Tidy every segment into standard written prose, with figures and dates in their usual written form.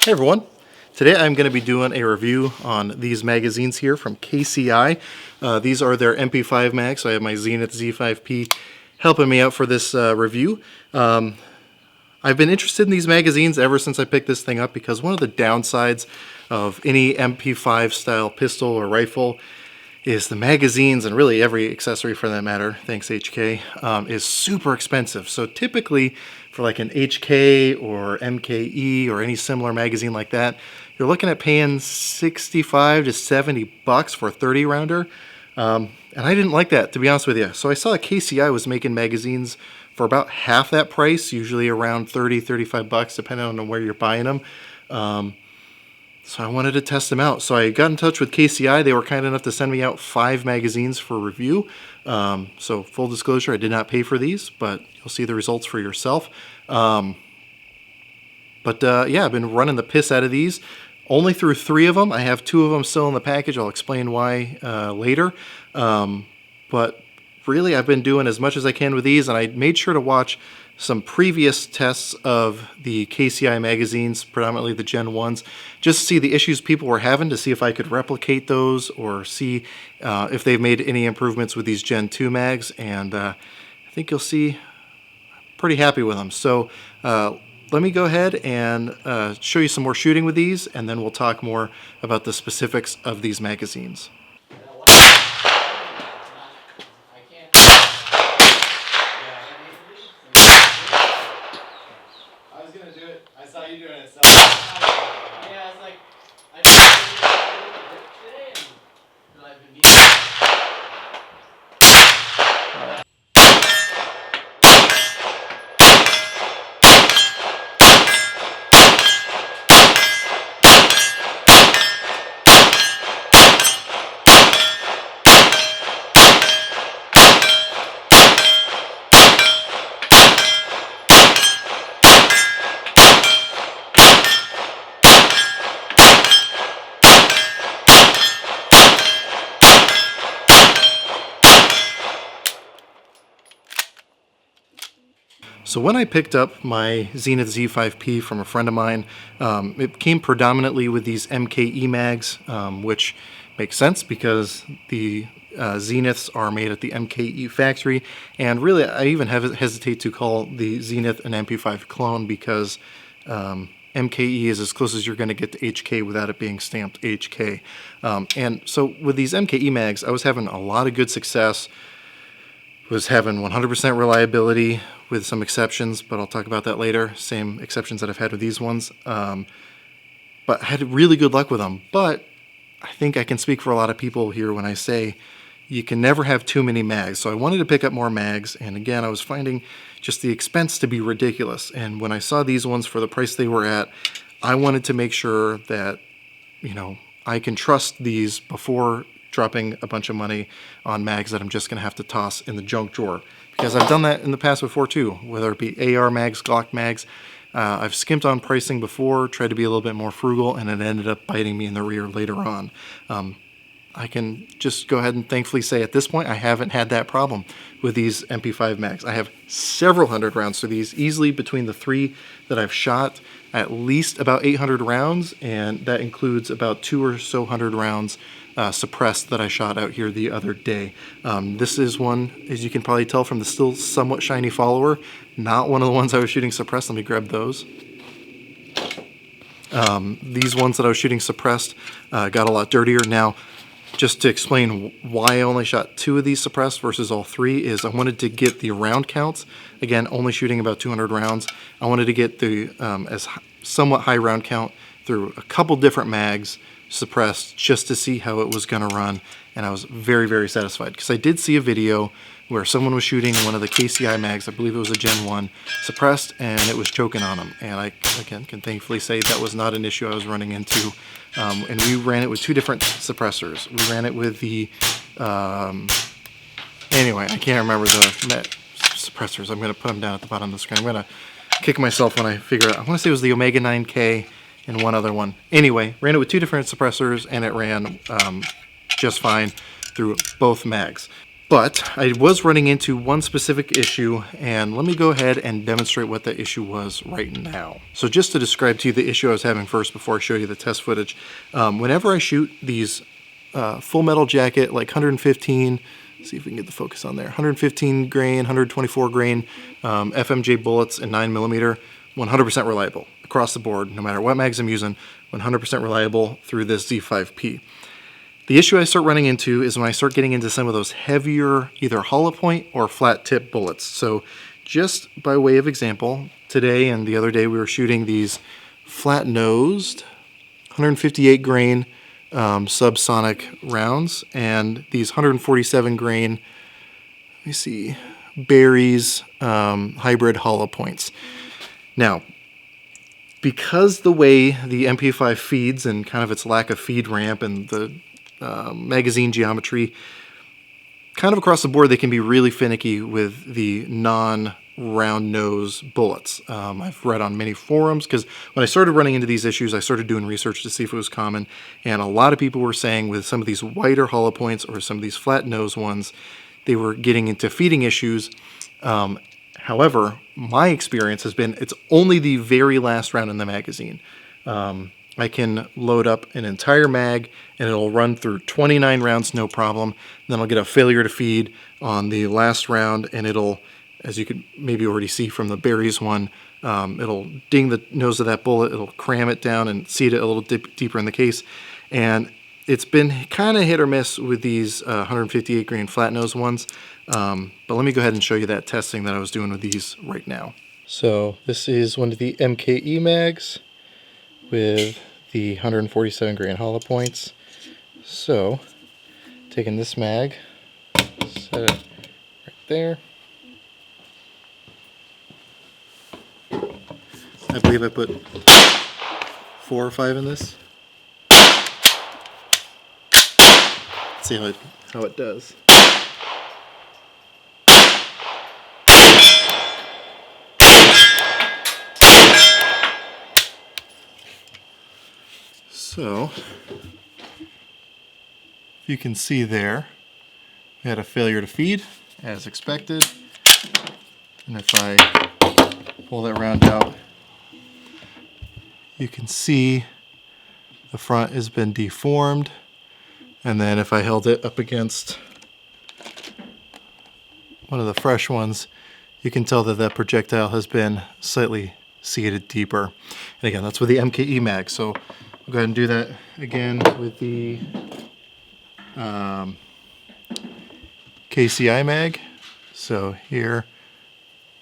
Hey everyone, today I'm going to be doing a review on these magazines here from KCI. These are their MP5 Mag, so I have my Zenith Z5P helping me out for this review. I've been interested in these magazines ever since I picked this thing up because one of the downsides of any MP5 style pistol or rifle is the magazines, and really every accessory for that matter, thanks HK, is super expensive. So typically for like an HK or MKE or any similar magazine like that, you're looking at paying 65 to 70 bucks for a 30 rounder. And I didn't like that, to be honest with you. So I saw KCI was making magazines for about half that price, usually around 30, 35 bucks, depending on where you're buying them. So I wanted to test them out. So I got in touch with KCI. They were kind enough to send me out 5 magazines for review. So full disclosure, I did not pay for these, but you'll see the results for yourself. Yeah, I've been running the piss out of these. Only through 3 of them. I have 2 of them still in the package. I'll explain why later. But really, I've been doing as much as I can with these, and I made sure to watch some previous tests of the KCI magazines, predominantly the Gen 1s, just to see the issues people were having, to see if I could replicate those or see if they've made any improvements with these Gen 2 mags, and I think you'll see I'm pretty happy with them. So let me go ahead and show you some more shooting with these, and then we'll talk more about the specifics of these magazines. I saw you doing it, so yeah, it's like I just today and I've been So when I picked up my Zenith Z5P from a friend of mine, it came predominantly with these MKE mags, which makes sense because the Zeniths are made at the MKE factory, and really I even hesitate to call the Zenith an MP5 clone because MKE is as close as you're going to get to HK without it being stamped HK. And so with these MKE mags, I was having a lot of good success, was having 100% reliability with some exceptions, but I'll talk about that later. Same exceptions that I've had with these ones. But I had really good luck with them. But I think I can speak for a lot of people here when I say you can never have too many mags. So I wanted to pick up more mags, and again, I was finding just the expense to be ridiculous. And when I saw these ones for the price they were at, I wanted to make sure that, you know, I can trust these before dropping a bunch of money on mags that I'm just going to have to toss in the junk drawer. Because I've done that in the past before too, whether it be AR mags, Glock mags. I've skimped on pricing before, tried to be a little bit more frugal, and it ended up biting me in the rear later on. I can just go ahead and thankfully say at this point I haven't had that problem with these MP5 mags. I have several hundred rounds to these, easily between the 3 that I've shot, at least about 800 rounds, and that includes about 200 or so rounds suppressed that I shot out here the other day. This is one, as you can probably tell from the still somewhat shiny follower, not one of the ones I was shooting suppressed. Let me grab those. These ones that I was shooting suppressed got a lot dirtier. Now, just to explain why I only shot 2 of these suppressed versus all 3 is I wanted to get the round counts. Again, only shooting about 200 rounds. I wanted to get the somewhat high round count through a couple different mags suppressed just to see how it was going to run, and I was very, very satisfied because I did see a video where someone was shooting one of the KCI mags, I believe it was a Gen 1, suppressed, and it was choking on them. And I, again, can thankfully say that was not an issue I was running into. And we ran it with 2 different suppressors. We ran it with the, anyway, I can't remember the suppressors. I'm going to put them down at the bottom of the screen. I'm going to kick myself when I figure out. I want to say it was the Omega 9K and one other one. Anyway, ran it with 2 different suppressors, and it ran just fine through both mags. But I was running into one specific issue, and let me go ahead and demonstrate what the issue was right now. So just to describe to you the issue I was having first before I show you the test footage, whenever I shoot these full metal jacket, like 115, see if we can get the focus on there, 115 grain, 124 grain FMJ bullets in 9mm, 100% reliable across the board, no matter what mags I'm using, 100% reliable through this Z5P. The issue I start running into is when I start getting into some of those heavier, either hollow point or flat tip bullets. So just by way of example, today and the other day we were shooting these flat nosed 158 grain subsonic rounds and these 147 grain, let me see, berries hybrid hollow points. Now, because the way the MP5 feeds and kind of its lack of feed ramp and the magazine geometry, kind of across the board, they can be really finicky with the non-round nose bullets. I've read on many forums, because when I started running into these issues, I started doing research to see if it was common, and a lot of people were saying with some of these wider hollow points or some of these flat nose ones, they were getting into feeding issues. However, my experience has been it's only the very last round in the magazine. I can load up an entire mag and it'll run through 29 rounds no problem. Then I'll get a failure to feed on the last round, and it'll, as you could maybe already see from the berries one, it'll ding the nose of that bullet, it'll cram it down and seat it a little deeper in the case. And it's been kind of hit or miss with these 158 grain flat nose ones. But let me go ahead and show you that testing that I was doing with these right now. So this is one of the MKE mags with the 147 grain hollow points. So taking this mag, set it right there. I believe I put 4 or 5 in this. Let's see how it does. So, you can see there, we had a failure to feed, as expected. And if I pull that round out, you can see the front has been deformed. And then if I held it up against one of the fresh ones, you can tell that that projectile has been slightly seated deeper. And again, that's with the MKE mag. So I'll go ahead and do that again with the KCI mag. So here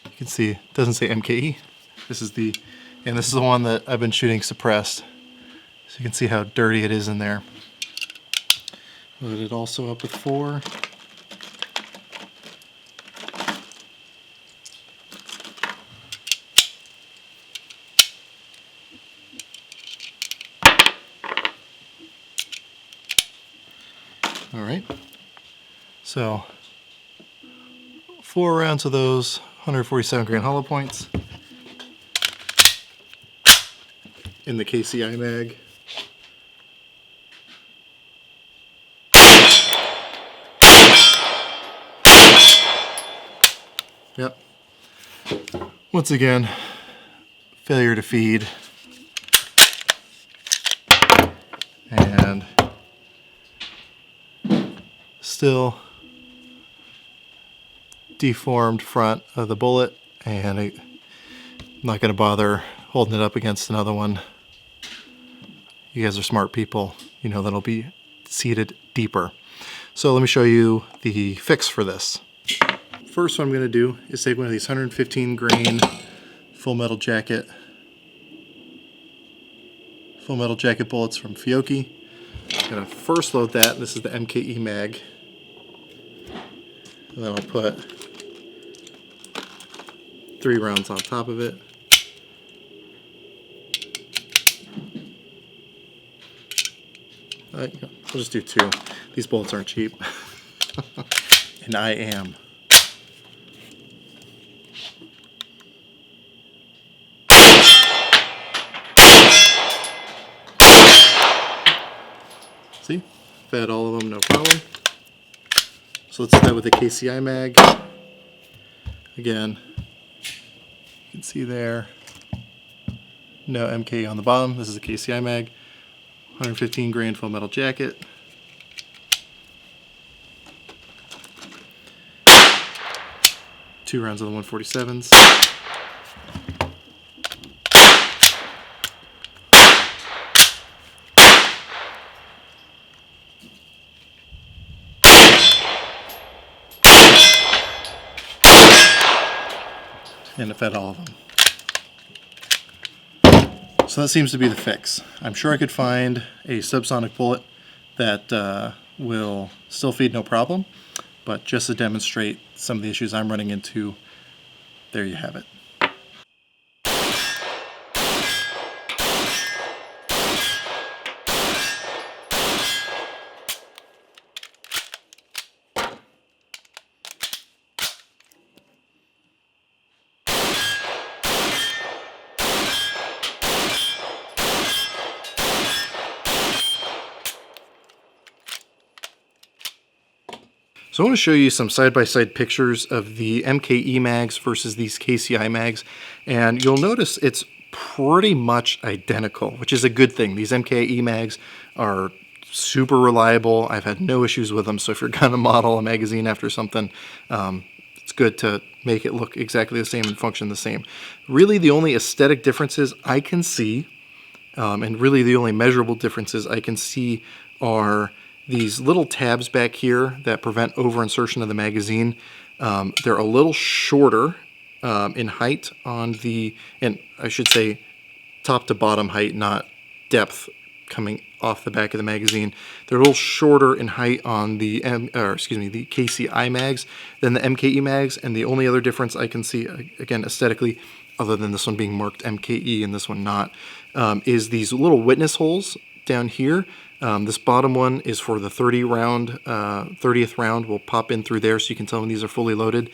you can see it doesn't say MKE. This is the one that I've been shooting suppressed. So you can see how dirty it is in there. Load it also up with 4. All right, so 4 rounds of those 147 grain hollow points in the KCI mag. Yep. Once again, failure to feed. And still deformed front of the bullet, and I'm not going to bother holding it up against another one. You guys are smart people. You know that'll be seated deeper. So let me show you the fix for this. First, what I'm going to do is take one of these 115 grain full metal jacket bullets from Fiocchi. I'm going to first load that. This is the MKE mag. And then I'll put 3 rounds on top of it. I'll just do 2. These bullets aren't cheap. And I am. See? Fed all of them, no problem. So let's start with the KCI Mag. Again, you can see there, no MK on the bottom. This is a KCI Mag, 115 grain full metal jacket. Two rounds of the 147s. And it fed all of them. So that seems to be the fix. I'm sure I could find a subsonic bullet that will still feed no problem, but just to demonstrate some of the issues I'm running into, there you have it. So I want to show you some side-by-side pictures of the MKE mags versus these KCI mags, and you'll notice it's pretty much identical, which is a good thing. These MKE mags are super reliable. I've had no issues with them, so if you're going to model a magazine after something, it's good to make it look exactly the same and function the same. Really, the only aesthetic differences I can see, and really the only measurable differences I can see, are these little tabs back here that prevent over-insertion of the magazine. They're a little shorter in height on the, and I should say top to bottom height, not depth coming off the back of the magazine. They're a little shorter in height on the the KCI mags than the MKE mags, and the only other difference I can see, again aesthetically, other than this one being marked MKE and this one not, is these little witness holes down here. This bottom one is for the 30th round will pop in through there, so you can tell when these are fully loaded.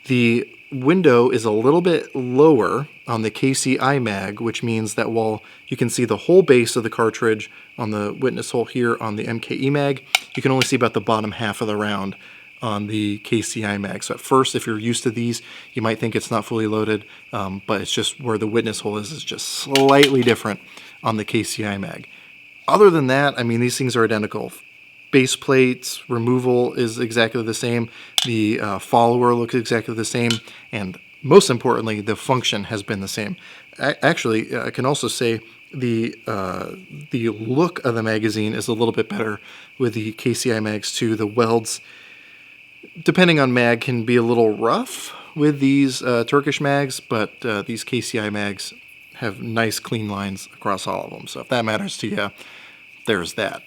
The window is a little bit lower on the KCI mag, which means that while you can see the whole base of the cartridge on the witness hole here on the MKE mag, you can only see about the bottom half of the round on the KCI mag. So at first, if you're used to these, you might think it's not fully loaded, but it's just where the witness hole is just slightly different on the KCI mag. Other than that, I mean, these things are identical. Base plates removal is exactly the same. The follower looks exactly the same. And most importantly, the function has been the same. Actually, I can also say the look of the magazine is a little bit better with the KCI mags too. The welds, depending on mag, can be a little rough with these Turkish mags, but these KCI mags have nice clean lines across all of them. So if that matters to you, there's that.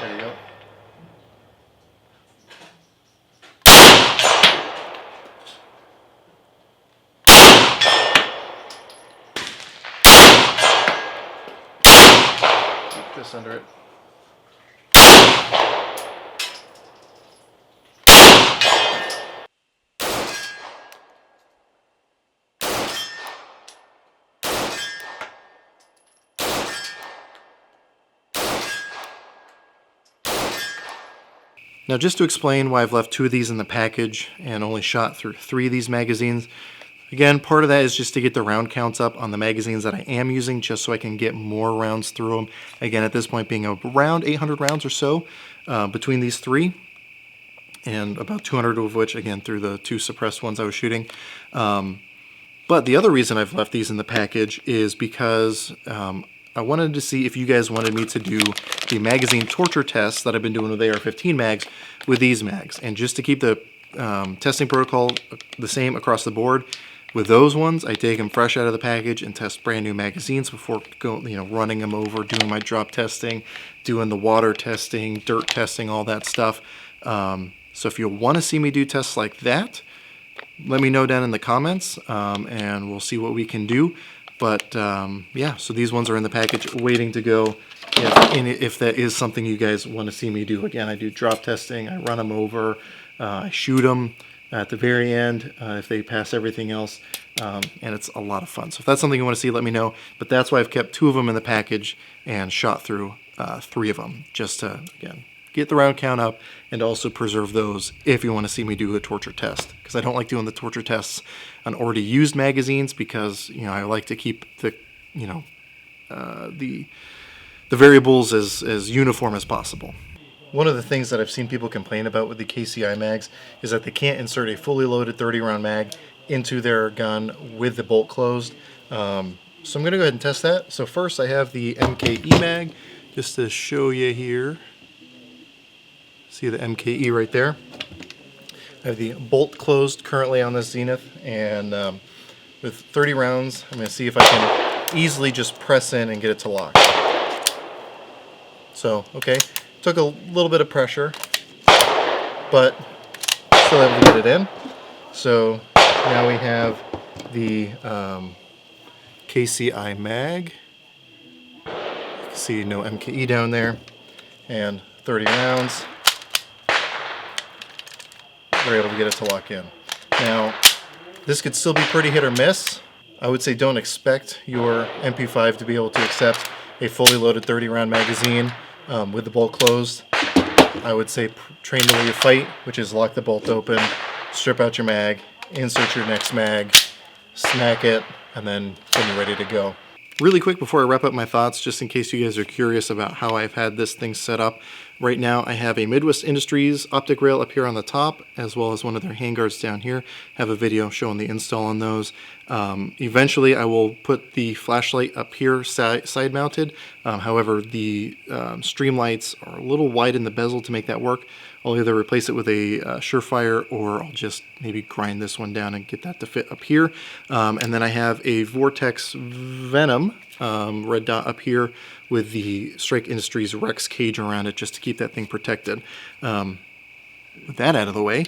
There you go. This under it. Now, just to explain why I've left 2 of these in the package and only shot through 3 of these magazines. Again, part of that is just to get the round counts up on the magazines that I am using, just so I can get more rounds through them. Again, at this point being around 800 rounds or so between these 3, and about 200 of which, again, through the 2 suppressed ones I was shooting. But the other reason I've left these in the package is because I wanted to see if you guys wanted me to do the magazine torture tests that I've been doing with AR-15 mags with these mags. And just to keep the testing protocol the same across the board, with those ones, I take them fresh out of the package and test brand new magazines before running them over, doing my drop testing, doing the water testing, dirt testing, all that stuff. So if you want to see me do tests like that, let me know down in the comments, and we'll see what we can do. But yeah, so these ones are in the package waiting to go if that is something you guys want to see me do. Again, I do drop testing, I run them over, I shoot them at the very end if they pass everything else, and it's a lot of fun. So if that's something you want to see, let me know. But that's why I've kept 2 of them in the package and shot through 3 of them, just to, again, get the round count up and also preserve those if you want to see me do a torture test. Because I don't like doing the torture tests on already used magazines, because, you know, I like to keep the, you know, the variables as uniform as possible. One of the things that I've seen people complain about with the KCI mags is that they can't insert a fully loaded 30-round mag into their gun with the bolt closed. So I'm going to go ahead and test that. So first I have the MKE mag, just to show you here. See the MKE right there. I have the bolt closed currently on this Zenith, and with 30 rounds, I'm going to see if I can easily just press in and get it to lock. So, okay, took a little bit of pressure, but still able to get it in. So now we have the KCI mag. You can see no MKE down there, and 30 rounds. We're able to get it to lock in. Now, this could still be pretty hit or miss. I would say don't expect your MP5 to be able to accept a fully loaded 30-round magazine with the bolt closed. I would say train the way you fight, which is lock the bolt open, strip out your mag, insert your next mag, smack it, and then you're ready to go. Really quick before I wrap up my thoughts, just in case you guys are curious about how I've had this thing set up. Right now I have a Midwest Industries optic rail up here on the top, as well as one of their handguards down here. I have a video showing the install on those. Eventually I will put the flashlight up here side mounted. However, the stream lights are a little wide in the bezel to make that work. I'll either replace it with a Surefire, or I'll just maybe grind this one down and get that to fit up here. And then I have a Vortex Venom red dot up here with the Strike Industries Rex cage around it, just to keep that thing protected. With that out of the way,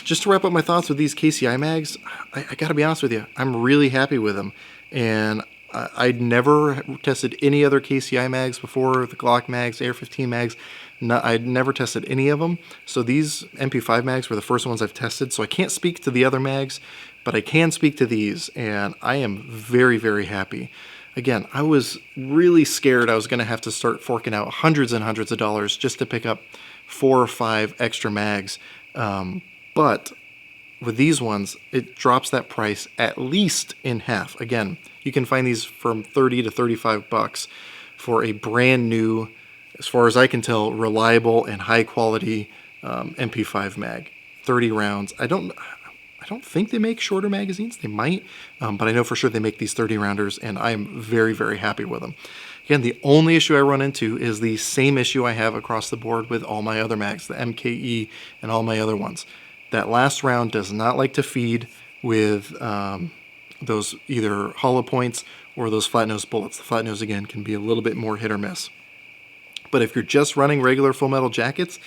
just to wrap up my thoughts with these KCI mags, I gotta be honest with you, I'm really happy with them. And I'd never tested any other KCI mags before, the Glock mags, AR-15 mags. I'd never tested any of them. So these MP5 mags were the first ones I've tested. So I can't speak to the other mags, but I can speak to these, and I am very, very happy. Again, I was really scared I was going to have to start forking out hundreds and hundreds of dollars just to pick up 4 or 5 extra mags. But with these ones, it drops that price at least in half. Again, you can find these from 30 to 35 bucks for a brand new, as far as I can tell, reliable and high quality MP5 mag. 30 rounds. I don't think they make shorter magazines. They might, but I know for sure they make these 30 rounders, and I'm very, very happy with them. Again, the only issue I run into is the same issue I have across the board with all my other mags, the MKE and all my other ones. That last round does not like to feed with those either hollow points or those flat nose bullets. The flat nose, again, can be a little bit more hit or miss. But if you're just running regular full metal jackets,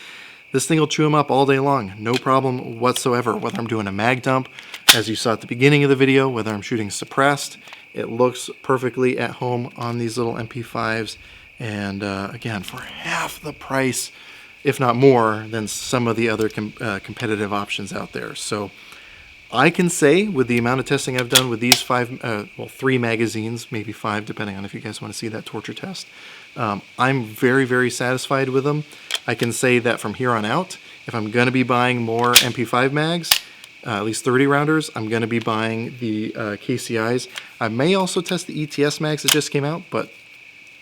this thing will chew them up all day long, no problem whatsoever. Whether I'm doing a mag dump, as you saw at the beginning of the video, whether I'm shooting suppressed, it looks perfectly at home on these little MP5s. And again, for half the price, if not more, than some of the other competitive options out there. So I can say, with the amount of testing I've done with these 3 magazines, maybe 5, depending on if you guys want to see that torture test, I'm very, very satisfied with them. I can say that from here on out, if I'm going to be buying more MP5 mags, at least 30 rounders, I'm going to be buying the KCIs. I may also test the ETS mags that just came out, but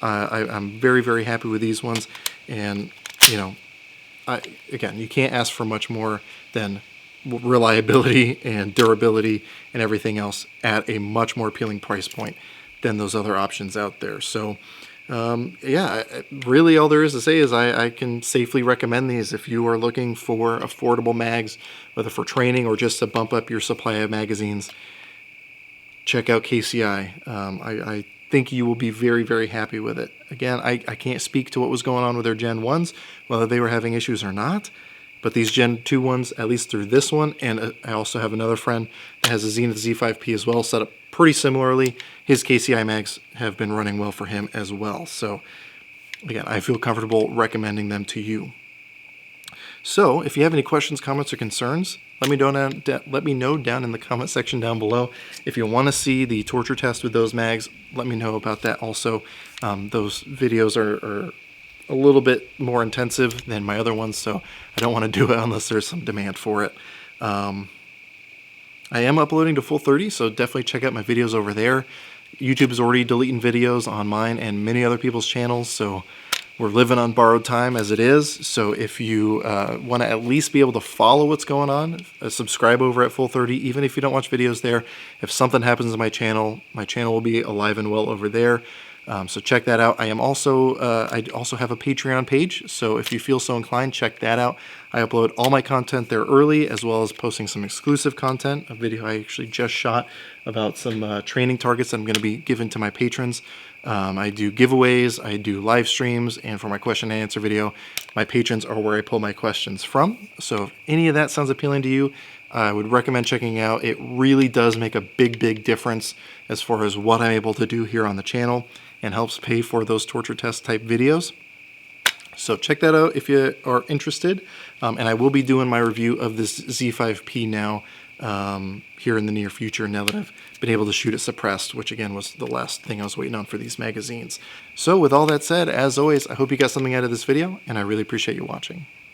I'm very, very happy with these ones. And, you know, again, you can't ask for much more than reliability and durability and everything else at a much more appealing price point than those other options out there. So yeah, really all there is to say is I can safely recommend these if you are looking for affordable mags, whether for training or just to bump up your supply of magazines. Check out KCI. I think you will be very, very happy with it. Again, I can't speak to what was going on with their Gen 1s, whether they were having issues or not. But these Gen 2 ones, at least through this one, and I also have another friend that has a Zenith Z5P as well, set up pretty similarly. His KCI mags have been running well for him as well. So again, I feel comfortable recommending them to you. So if you have any questions, comments, or concerns, let me know down in the comment section down below. If you want to see the torture test with those mags, let me know about that also. Those videos are a little bit more intensive than my other ones, so I don't want to do it unless there's some demand for it. I am uploading to full 30, so definitely check out my videos over there. YouTube is already deleting videos on mine and many other people's channels, so we're living on borrowed time as it is. So if you want to at least be able to follow what's going on, subscribe over at full 30, even if you don't watch videos there. If something happens to my channel will be alive and well over there. So check that out. I also have a Patreon page, so if you feel so inclined, check that out. I upload all my content there early, as well as posting some exclusive content. A video I actually just shot about some training targets that I'm going to be giving to my patrons. I do giveaways, I do live streams, and for my question and answer video, my patrons are where I pull my questions from. So if any of that sounds appealing to you, I would recommend checking out. It really does make a big difference as far as what I'm able to do here on the channel, and helps pay for those torture test type videos. So check that out if you are interested. And I will be doing my review of this Z5P now here in the near future, now that I've been able to shoot it suppressed, which again was the last thing I was waiting on for these magazines. So with all that said, as always, I hope you got something out of this video, and I really appreciate you watching.